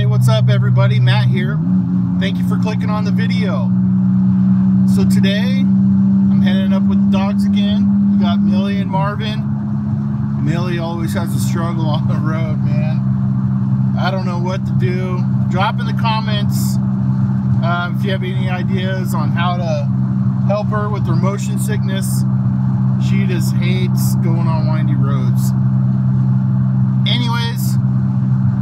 Hey, what's up everybody? Matt here. Thank you for clicking on the video. So today, I'm heading up with the dogs again. We got Millie and Marvin. Millie always has a struggle on the road, man. I don't know what to do. Drop in the comments if you have any ideas on how to help her with her motion sickness. She just hates going on windy roads. Anyways,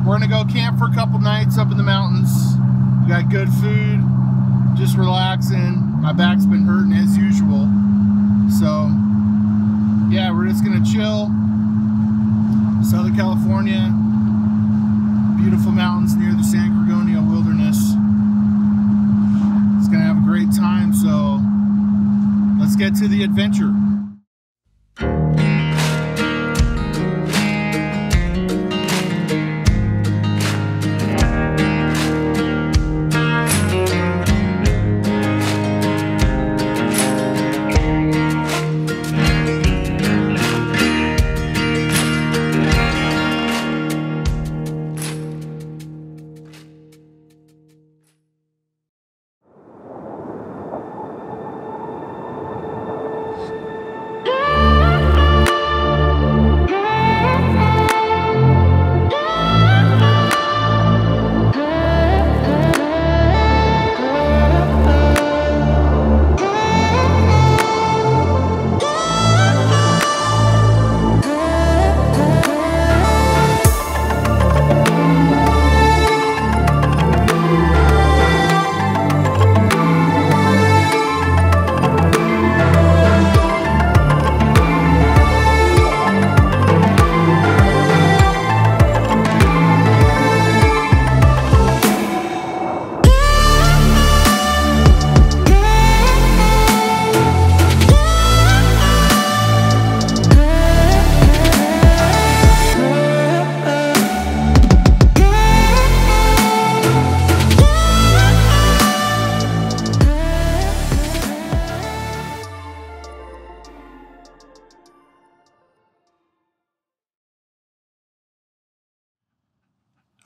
we're gonna go camp for a couple nights up in the mountains. We got good food, just relaxing. My back's been hurting as usual. So yeah, we're just gonna chill. Southern California, beautiful mountains near the San Gorgonio Wilderness. It's gonna have a great time, so let's get to the adventure.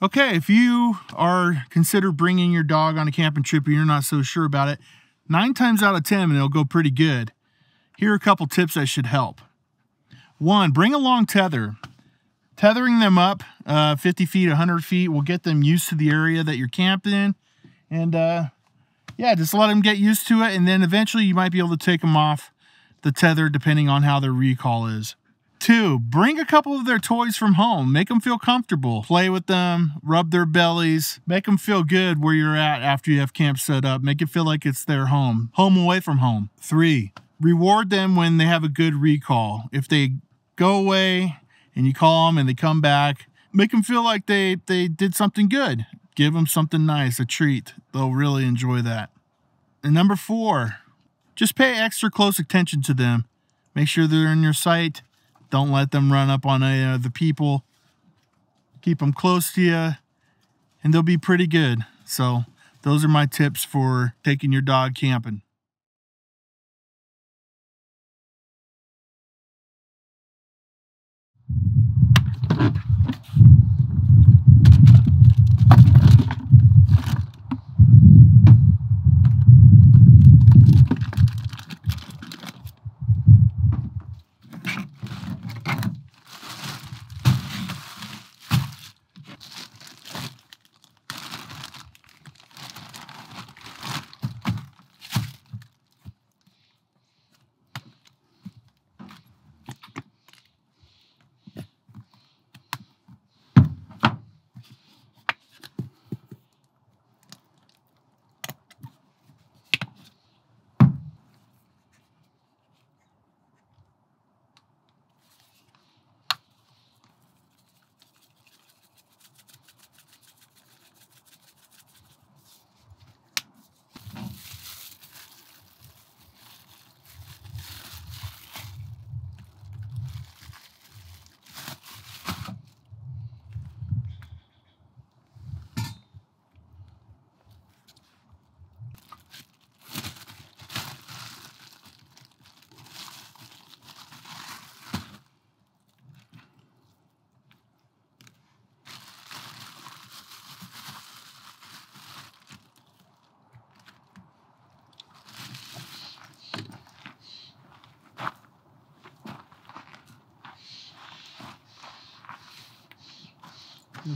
Okay, if you are consider bringing your dog on a camping trip and you're not so sure about it, 9 times out of 10 it'll go pretty good. Here are a couple tips that should help. 1, bring a long tether. Tethering them up 50 feet, 100 feet will get them used to the area that you're camping in. And yeah, just let them get used to it, and then eventually you might be able to take them off the tether depending on how their recall is. 2, bring a couple of their toys from home. Make them feel comfortable. Play with them, rub their bellies, make them feel good where you're at after you have camp set up. Make it feel like it's their home. Home away from home. 3, reward them when they have a good recall. If they go away and you call them and they come back, make them feel like they did something good. Give them something nice, a treat. They'll really enjoy that. And number 4, just pay extra close attention to them. Make sure they're in your sight. Don't let them run up on any other people. Keep them close to you, and they'll be pretty good. So those are my tips for taking your dog camping.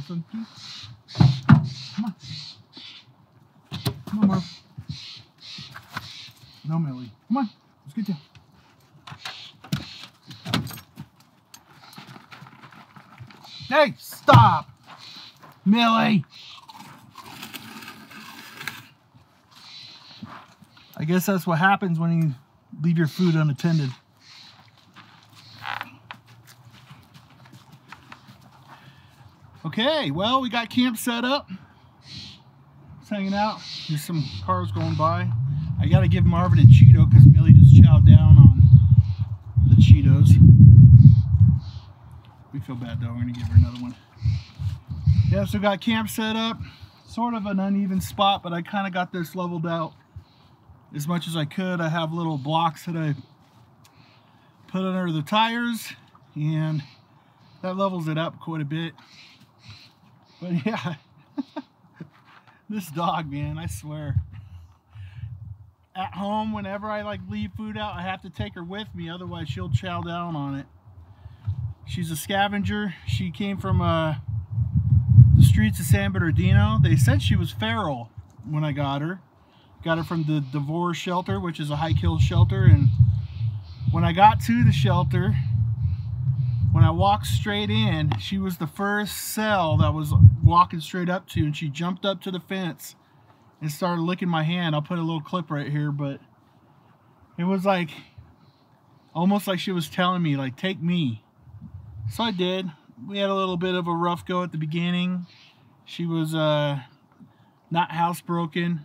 Come on. Come on, Marv. No, Millie. Come on. Let's get you. Hey, stop! Millie! I guess that's what happens when you leave your food unattended. Okay, well, we got camp set up. Just hanging out. There's some cars going by. I gotta give Marvin a Cheeto because Millie just chowed down on the Cheetos. We feel bad though, we're gonna give her another one. Yeah, so got camp set up. Sort of an uneven spot, but I kind of got this leveled out as much as I could. I have little blocks that I put under the tires, and that levels it up quite a bit. But yeah, this dog, man, I swear. At home, whenever I like leave food out, I have to take her with me, otherwise she'll chow down on it. She's a scavenger. She came from the streets of San Bernardino. They said she was feral when I got her. Got her from the Divorce shelter, which is a high kill shelter. And when I got to the shelter, when I walked straight in, she was the first cell that was walking straight up to, and she jumped up to the fence and started licking my hand. I'll put a little clip right here, but it was like almost like she was telling me, like, take me. So I did. We had a little bit of a rough go at the beginning. She was not housebroken.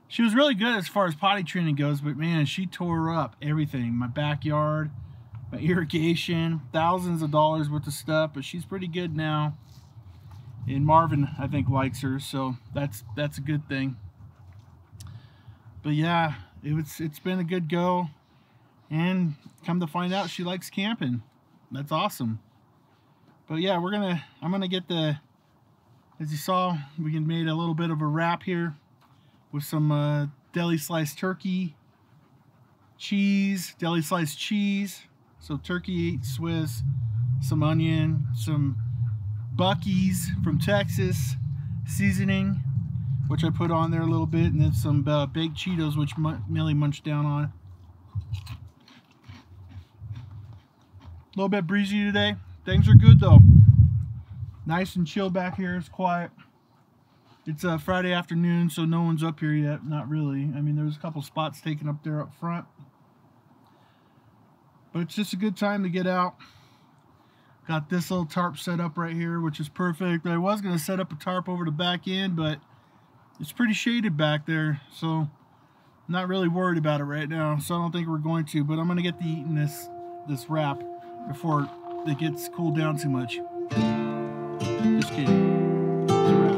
She was really good as far as potty training goes, but man, she tore up everything. My backyard, my irrigation, thousands of dollars worth of stuff, but she's pretty good now. And Marvin, I think, likes her, so that's a good thing. But yeah, it's been a good go, and come to find out, she likes camping. That's awesome. But yeah, I'm gonna get the, as you saw, we made a little bit of a wrap here with some deli sliced turkey, cheese, deli sliced cheese, so turkey, Swiss, some onion, some Buc-ee's from Texas seasoning, which I put on there a little bit, and then some baked Cheetos, which Millie munched down on. A little bit breezy today. Things are good though. Nice and chill back here. It's quiet. It's a Friday afternoon, so no one's up here yet. Not really. I mean, there's a couple spots taken up there up front, but it's just a good time to get out. Got this little tarp set up right here, which is perfect. I was going to set up a tarp over the back end, but it's pretty shaded back there, so I'm not really worried about it right now. So I don't think we're going to, but I'm going to get to eating this wrap before it gets cooled down too much. Just kidding. It's a wrap.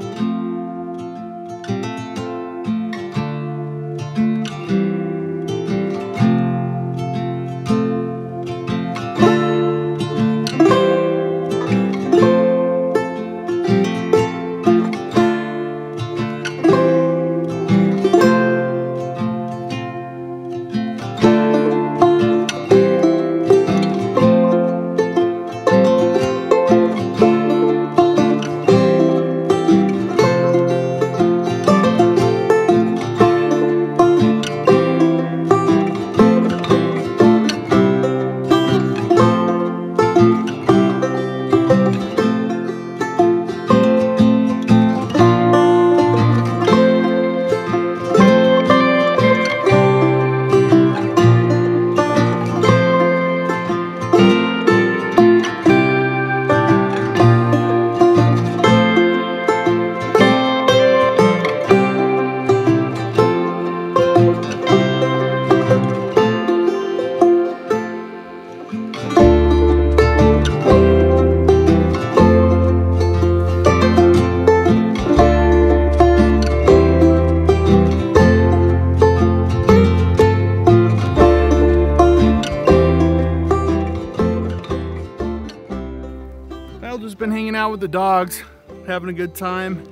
Just been hanging out with the dogs, having a good time.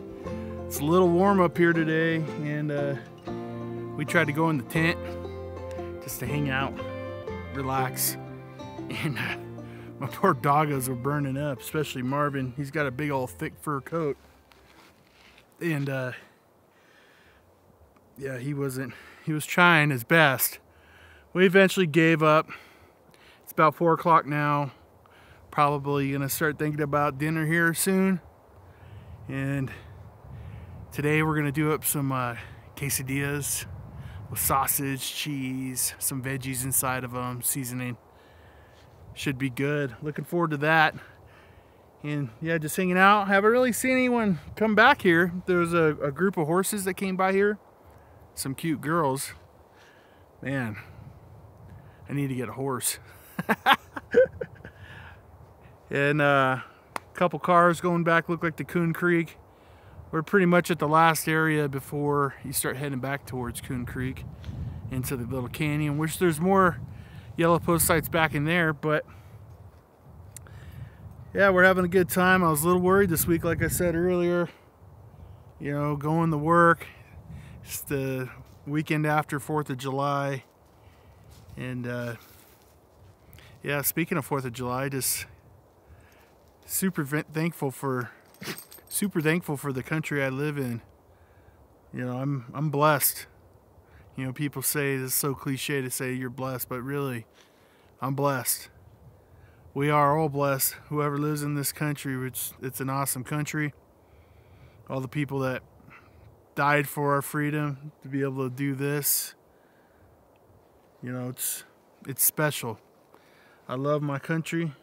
It's a little warm up here today, and we tried to go in the tent just to hang out, relax. And My poor doggos were burning up, especially Marvin. He's got a big old thick fur coat. And yeah, he was trying his best. We eventually gave up. It's about 4 o'clock now. Probably gonna start thinking about dinner here soon. And today we're gonna do up some quesadillas with sausage, cheese, some veggies inside of them, seasoning. Should be good. Looking forward to that. And yeah, just hanging out. Haven't really seen anyone come back here. There was a group of horses that came by here. Some cute girls. Man, I need to get a horse. And a couple cars going back, look like the Coon Creek. We're pretty much at the last area before you start heading back towards Coon Creek into the little canyon, which there's more yellow post sites back in there, but yeah, we're having a good time. I was a little worried this week, like I said earlier, you know, going to work. It's the weekend after 4th of July. And yeah, speaking of 4th of July, just super thankful for the country I live in. You know, I'm blessed. You know, people say, it's so cliche to say you're blessed, but really, I'm blessed. We are all blessed. Whoever lives in this country, which it's an awesome country. All the people that died for our freedom to be able to do this. You know, it's special. I love my country.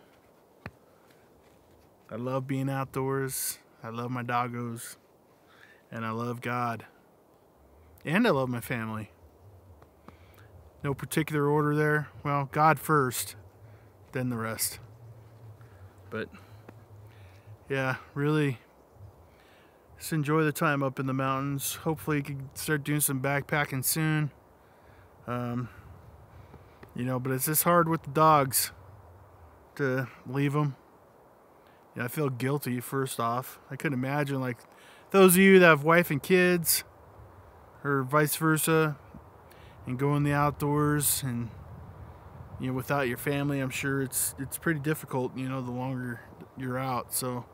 I love being outdoors. I love my doggos. And I love God. And I love my family. No particular order there. Well, God first, then the rest. But yeah, really just enjoy the time up in the mountains. Hopefully you can start doing some backpacking soon. You know, but it's just hard with the dogs to leave them. Yeah, I feel guilty first off. I couldn't imagine, like, those of you that have wife and kids, or vice versa, and go in the outdoors and, you know, without your family, I'm sure it's pretty difficult, you know, the longer you're out. So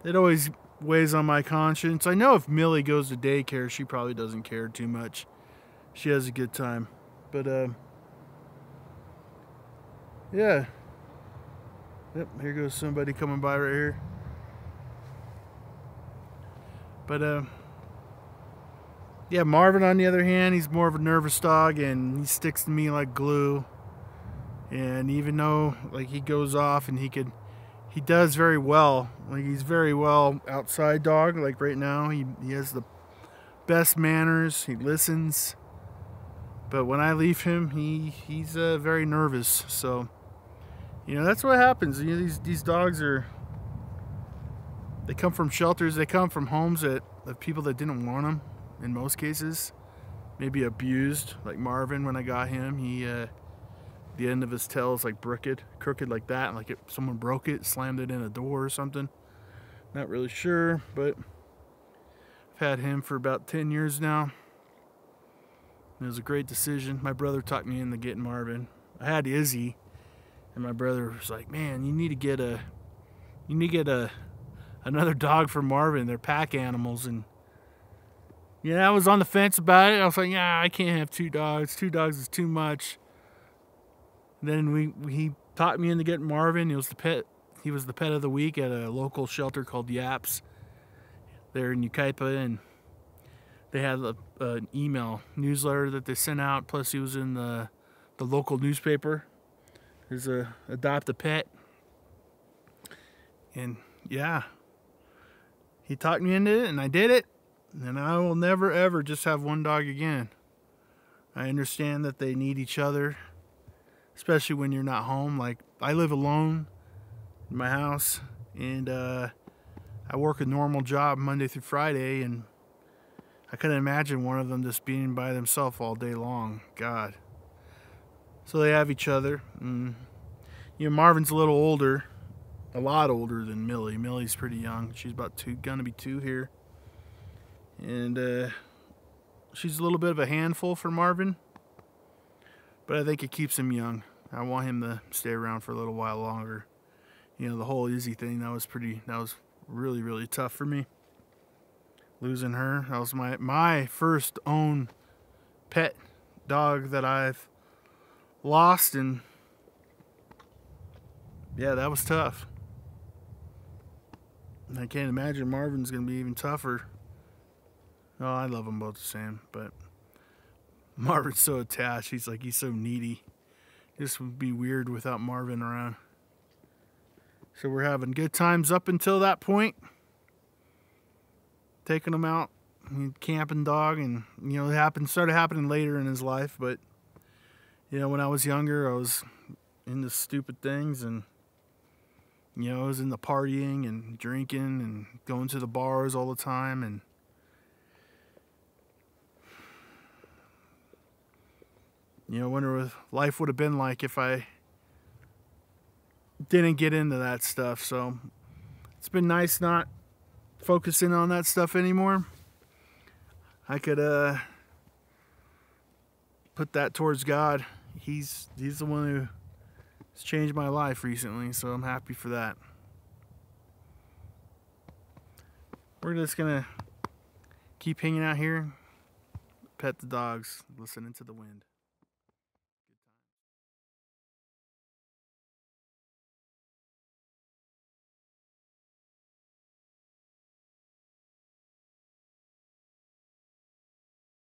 it always weighs on my conscience. I know if Millie goes to daycare, she probably doesn't care too much. She has a good time. But yeah. Yep, here goes somebody coming by right here. But yeah, Marvin, on the other hand, he's more of a nervous dog, and he sticks to me like glue. And even though, like, he goes off and he does very well. Like, he's very well outside dog. Like right now, he has the best manners. He listens. But when I leave him, he's very nervous. So, you know, that's what happens. You know, these dogs they come from shelters. They come from homes of people that didn't want them. In most cases, maybe abused, like Marvin. When I got him, the end of his tail is like crooked like that, and like someone broke it, slammed it in a door or something. Not really sure, but I've had him for about 10 years now. It was a great decision. My brother talked me into getting Marvin. I had Izzy, and my brother was like, "Man, you need to get another dog for Marvin. They're pack animals." And yeah, I was on the fence about it. I was like, "Yeah, I can't have 2 dogs. 2 dogs is too much." And then he talked me into getting Marvin. He was the pet of the week at a local shelter called Yaps there in Yucaipa, and they had an email newsletter that they sent out. Plus, he was in the local newspaper. There's a Adopt a Pet, and yeah, he talked me into it, and I did it. And I will never ever just have one dog again. I understand that they need each other, especially when you're not home. Like, I live alone in my house, and I work a normal job Monday through Friday, and I couldn't imagine one of them just being by themselves all day long. God. So they have each other. And, you know, Marvin's a little older, a lot older than Millie. Millie's pretty young. She's about gonna be 2 here. And she's a little bit of a handful for Marvin, but I think it keeps him young. I want him to stay around for a little while longer. You know, the whole Izzy thing, that was really, really tough for me. Losing her, that was my first own pet dog that I've lost, and yeah, that was tough. And I can't imagine Marvin's gonna be even tougher. Oh, I love them both the same, but Marvin's so attached. He's so needy. This would be weird without Marvin around. So we're having good times up until that point. Taking him out, camping dog, and you know, it started happening later in his life, but you know, when I was younger, I was into stupid things, and you know, I was into partying and drinking and going to the bars all the time, and you know, wonder what life would have been like if I didn't get into that stuff. So it's been nice not focusing on that stuff anymore. I could put that towards God. He's the one who has changed my life recently, so I'm happy for that. We're just gonna keep hanging out here, pet the dogs, listening to the wind.